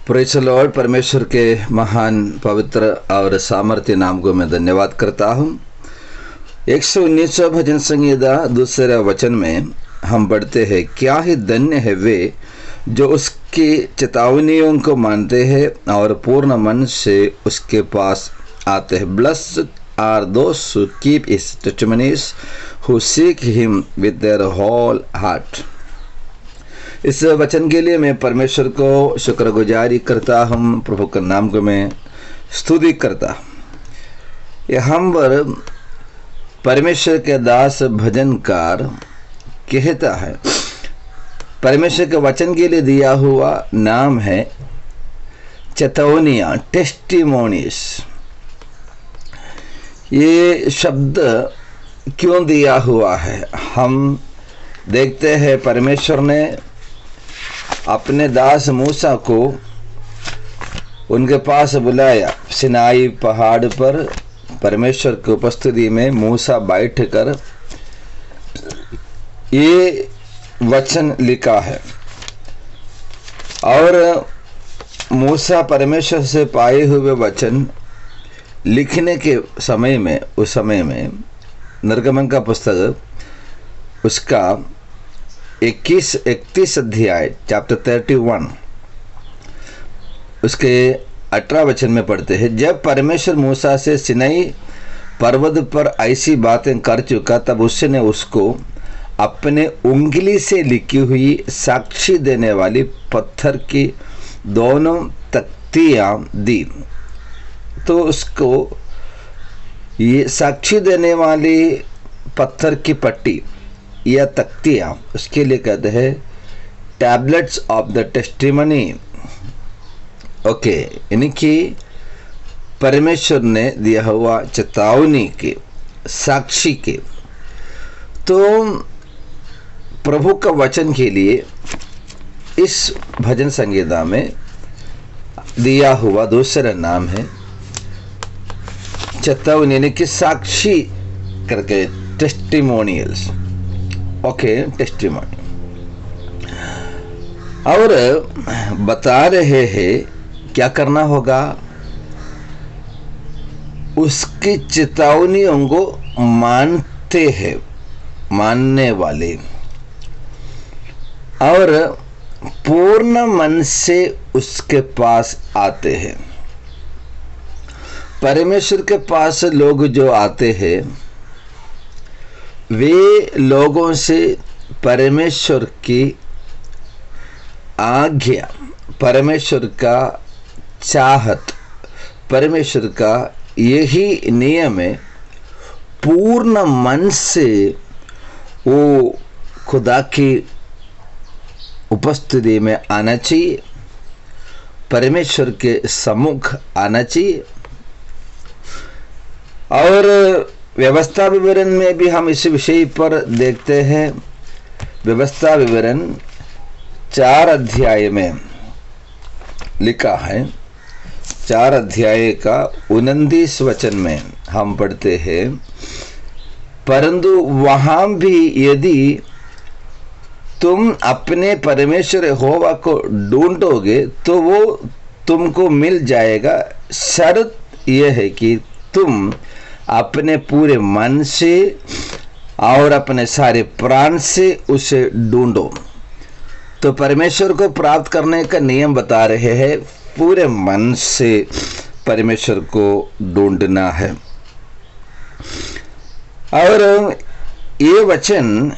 Praise the Lord. परमेश्वर के महान पवित्र और सामर्थ्य नाम को मैं धन्यवाद करता हूँ। 119 भजन संहिता दूसरे वचन में हम पढ़ते हैं, क्या ही धन्य है वे जो उसकी चेतावनियों को मानते हैं और पूर्ण मन से उसके पास आते हैं। Blessed are those who keep his testimonies, who seek him with their whole heart। इस वचन के लिए मैं परमेश्वर को शुक्रगुजारी करता हूँ, प्रभु के नाम को मैं स्तुति करता हूँ। यहाँ पर परमेश्वर के दास भजनकार कहता है, परमेश्वर के वचन के लिए दिया हुआ नाम है चेतावनियाँ, टेस्टिमोनीज। ये शब्द क्यों दिया हुआ है? हम देखते हैं परमेश्वर ने अपने दास मूसा को उनके पास बुलाया। सिनाई पहाड़ पर परमेश्वर की उपस्थिति में मूसा बैठकर ये वचन लिखा है, और मूसा परमेश्वर से पाए हुए वचन लिखने के समय में, उस समय में निर्गमन का पुस्तक उसका 31 अध्याय चैप्टर 31 उसके 18 वचन में पढ़ते हैं, जब परमेश्वर मूसा से सिनाई पर्वत पर ऐसी बातें कर चुका, तब उसने उसको अपने उंगली से लिखी हुई साक्षी देने वाली पत्थर की दोनों तख्तियाँ दी। तो उसको ये साक्षी देने वाली पत्थर की पट्टी या तख्तियाँ, उसके लिए कहते हैं tablets of the testimony. Okay, यानी कि परमेश्वर ने दिया हुआ चेतावनी के, साक्षी के। तो प्रभु का वचन के लिए इस भजन संहिता में दिया हुआ दूसरा नाम है चेतावनी, यानी कि साक्षी करके, टेस्टिमोनियल्स। Okay, testimony. और बता रहे हैं क्या करना होगा, उसकी चेतावनियों को मानते हैं, मानने वाले, और पूर्ण मन से उसके पास आते हैं। परमेश्वर के पास लोग जो आते हैं, वे लोगों से परमेश्वर की आज्ञा, परमेश्वर का चाहत, परमेश्वर का यही नियम है, पूर्ण मन से वो खुदा की उपस्थिति में आना चाहिए, परमेश्वर के सम्मुख आना चाहिए। और व्यवस्था विवरण में भी हम इस विषय पर देखते हैं। व्यवस्था विवरण 4 अध्याय में लिखा है, 4 अध्याय का 29 वचन में हम पढ़ते हैं, परंतु वहां भी यदि तुम अपने परमेश्वर यहोवा को ढूंढोगे तो वो तुमको मिल जाएगा। शर्त यह है कि तुम अपने पूरे मन से और अपने सारे प्राण से उसे ढूंढो। तो परमेश्वर को प्राप्त करने का नियम बता रहे हैं, पूरे मन से परमेश्वर को ढूंढना है। और ये वचन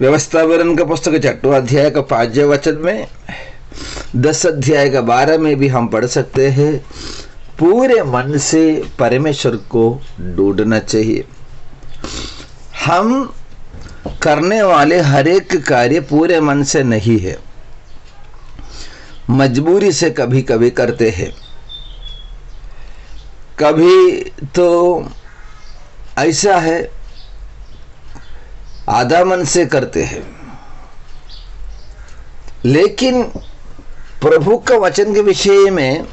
व्यवस्था विवरण का पुस्तक 6 अध्याय का 5 वचन में, 10 अध्याय का 12 में भी हम पढ़ सकते हैं, पूरे मन से परमेश्वर को ढूंढना चाहिए। हम करने वाले हर एक कार्य पूरे मन से नहीं है, मजबूरी से कभी कभी करते हैं, कभी तो ऐसा है आधा मन से करते हैं। लेकिन प्रभु का वचन के विषय में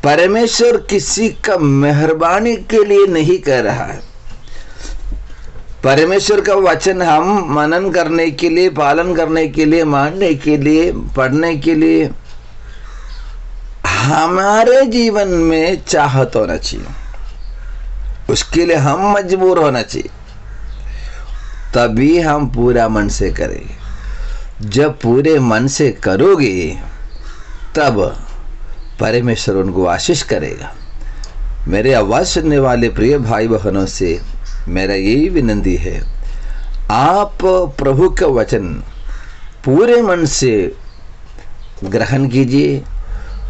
परमेश्वर किसी का मेहरबानी के लिए नहीं कह रहा है, परमेश्वर का वचन हम मनन करने के लिए, पालन करने के लिए, मानने के लिए, पढ़ने के लिए हमारे जीवन में चाहत होना चाहिए, उसके लिए हम मजबूर होना चाहिए, तभी हम पूरा मन से करेंगे। जब पूरे मन से करोगे तब परमेश्वर उनको आशीष करेगा। मेरे आवाज़ सुनने वाले प्रिय भाई बहनों से मेरा यही विनती है, आप प्रभु का वचन पूरे मन से ग्रहण कीजिए,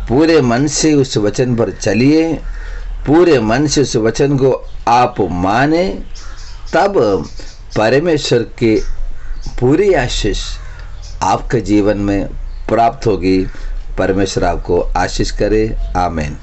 पूरे मन से उस वचन पर चलिए, पूरे मन से उस वचन को आप माने, तब परमेश्वर के पूरी आशीष आपके जीवन में प्राप्त होगी। परमेश्वर आपको आशीष करे। आमीन।